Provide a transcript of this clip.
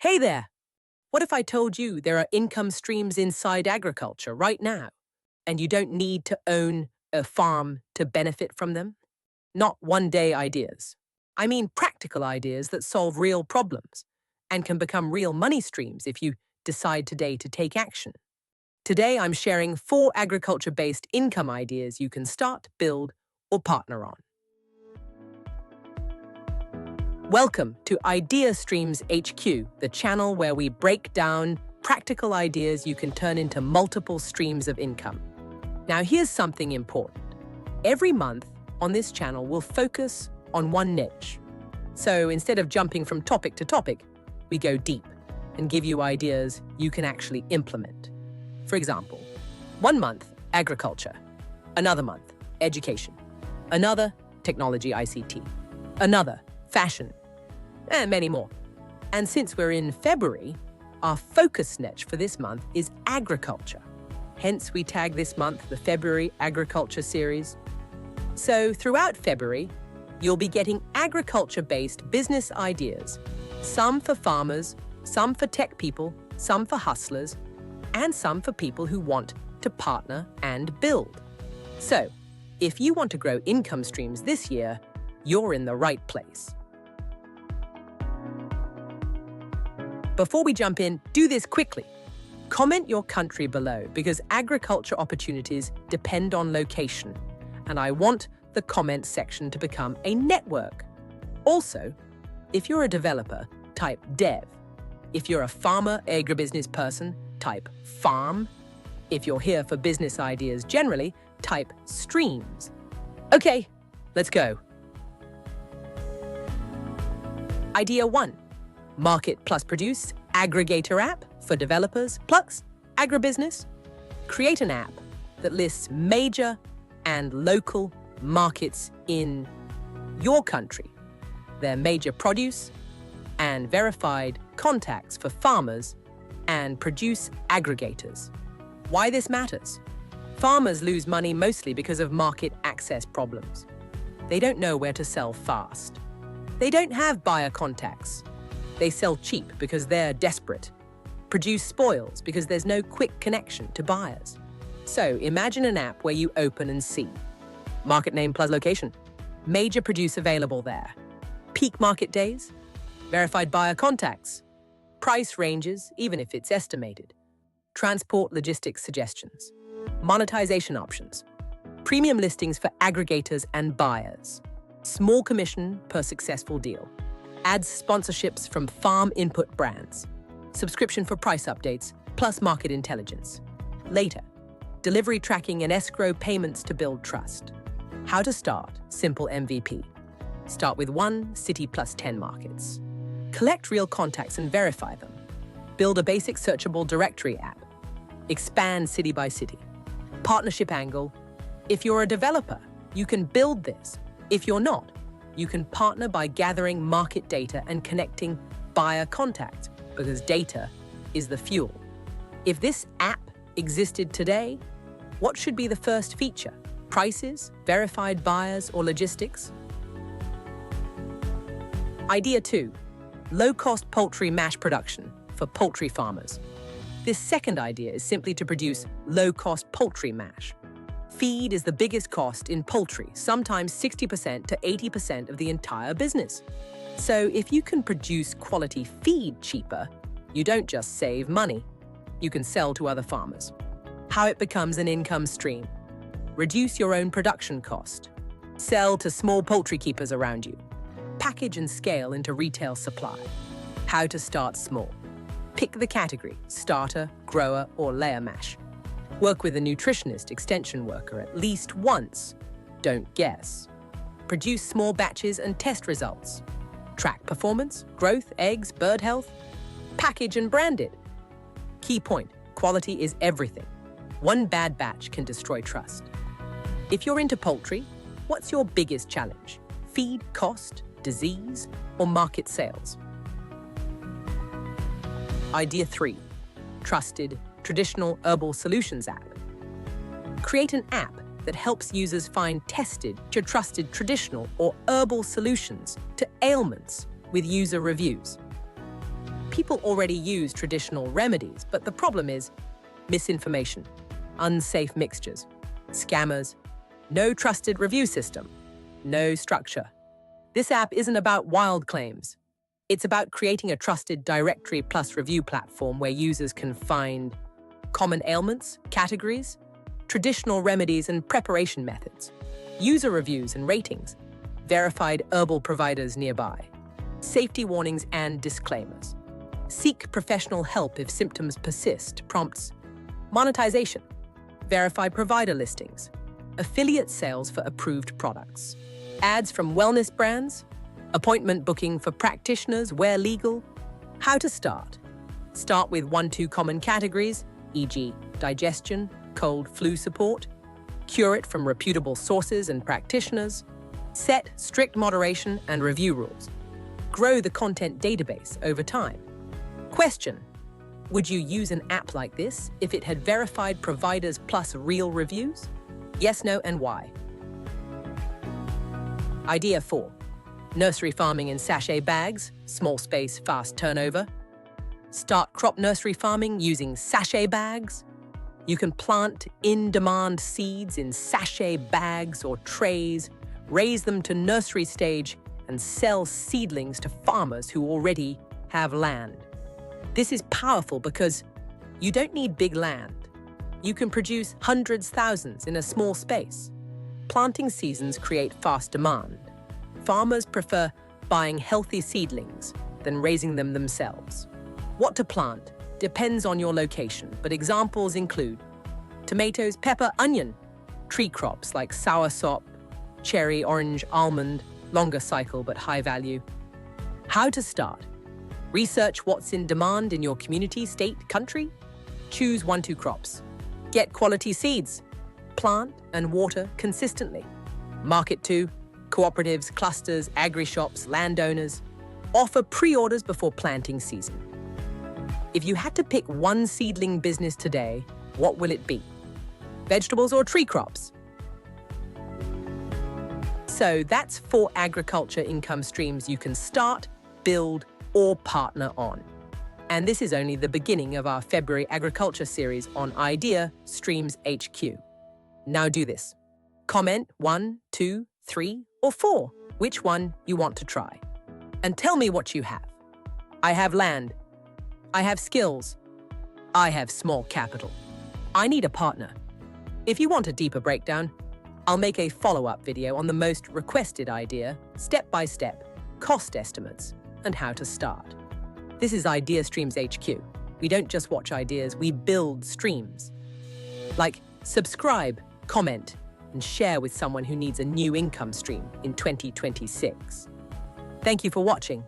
Hey there! What if I told you there are income streams inside agriculture right now, and you don't need to own a farm to benefit from them? Not one-day ideas. I mean practical ideas that solve real problems and can become real money streams if you decide today to take action. Today, I'm sharing 4 agriculture-based income ideas you can start, build, or partner on. Welcome to Idea Streams HQ, the channel where we break down practical ideas you can turn into multiple streams of income. Now, here's something important. Every month on this channel, we'll focus on one niche. So instead of jumping from topic to topic, we go deep and give you ideas you can actually implement. For example, one month, agriculture. Another month, education. Another, technology ICT. Another, fashion, and many more. And since we're in February, our focus niche for this month is agriculture. Hence, we tag this month the February Agriculture series. So throughout February, you'll be getting agriculture-based business ideas, some for farmers, some for tech people, some for hustlers, and some for people who want to partner and build. So, if you want to grow income streams this year, you're in the right place. Before we jump in, do this quickly. Comment your country below because agriculture opportunities depend on location, and I want the comment section to become a network. Also, if you're a developer, type dev. If you're a farmer, agribusiness person, type farm. If you're here for business ideas generally, type streams. Okay, let's go. Idea 1. Market plus produce aggregator app for developers plus agribusiness. Create an app that lists major and local markets in your country, their major produce, and verified contacts for farmers and produce aggregators. Why this matters? Farmers lose money mostly because of market access problems. They don't know where to sell fast. They don't have buyer contacts. They sell cheap because they're desperate. Produce spoils because there's no quick connection to buyers. So imagine an app where you open and see market name plus location, major produce available there, peak market days, verified buyer contacts, price ranges, even if it's estimated, transport logistics suggestions, monetization options, premium listings for aggregators and buyers, small commission per successful deal, ads sponsorships from farm input brands, subscription for price updates, plus market intelligence. Later, delivery tracking and escrow payments to build trust. How to start, simple MVP. Start with 1 city plus 10 markets. Collect real contacts and verify them. Build a basic searchable directory app. Expand city by city. Partnership angle. If you're a developer, you can build this. If you're not, you can partner by gathering market data and connecting buyer contacts, because data is the fuel. If this app existed today, what should be the first feature? Prices, verified buyers, or logistics? Idea 2. Low-cost poultry mash production for poultry farmers. This second idea is simply to produce low-cost poultry mash. Feed is the biggest cost in poultry, sometimes 60% to 80% of the entire business. So if you can produce quality feed cheaper, you don't just save money, you can sell to other farmers. How it becomes an income stream. Reduce your own production cost. Sell to small poultry keepers around you. Package and scale into retail supply. How to start small. Pick the category, starter, grower, or layer mash. Work with a nutritionist extension worker at least once. Don't guess. Produce small batches and test results. Track performance, growth, eggs, bird health. Package and brand it. Key point, quality is everything. One bad batch can destroy trust. If you're into poultry, what's your biggest challenge? Feed, cost, disease, or market sales? Idea 3. Trusted, traditional herbal solutions app. Create an app that helps users find tested to trusted traditional or herbal solutions to ailments with user reviews. people already use traditional remedies, but the problem is misinformation, unsafe mixtures, scammers, no trusted review system, no structure. This app isn't about wild claims. It's about creating a trusted directory plus review platform where users can find common ailments, categories, traditional remedies and preparation methods, user reviews and ratings, verified herbal providers nearby, safety warnings and disclaimers. Seek professional help if symptoms persist, prompts monetization, verified provider listings, affiliate sales for approved products, ads from wellness brands, appointment booking for practitioners where legal. How to start? Start with 1-2 common categories, e.g. digestion, cold, flu support. Cure it from reputable sources and practitioners. Set strict moderation and review rules. Grow the content database over time. Question: would you use an app like this if it had verified providers plus real reviews? Yes, no, and why? Idea 4. Nursery farming in sachet bags, small space, fast turnover. Start crop nursery farming using sachet bags. You can plant in-demand seeds in sachet bags or trays, raise them to nursery stage, and sell seedlings to farmers who already have land. This is powerful because you don't need big land. You can produce hundreds, thousands in a small space. Planting seasons create fast demand. Farmers prefer buying healthy seedlings than raising them themselves. What to plant depends on your location, but examples include tomatoes, pepper, onion, tree crops like soursop, cherry, orange, almond, longer cycle but high value. How to start? Research what's in demand in your community, state, country. Choose 1-2 crops. Get quality seeds. Plant and water consistently. Market to cooperatives, clusters, agri-shops, landowners. Offer pre-orders before planting season. If you had to pick one seedling business today, what will it be? Vegetables or tree crops? So that's 4 agriculture income streams you can start, build, or partner on. And this is only the beginning of our February agriculture series on Idea Streams HQ. Now do this. Comment 1, 2, 3, or 4, which one you want to try. And tell me what you have. I have land. I have skills. I have small capital. I need a partner. If you want a deeper breakdown, I'll make a follow-up video on the most requested idea, step-by-step, cost estimates, and how to start. This is Idea Streams HQ. We don't just watch ideas, we build streams. Like, subscribe, comment, and share with someone who needs a new income stream in 2026. Thank you for watching.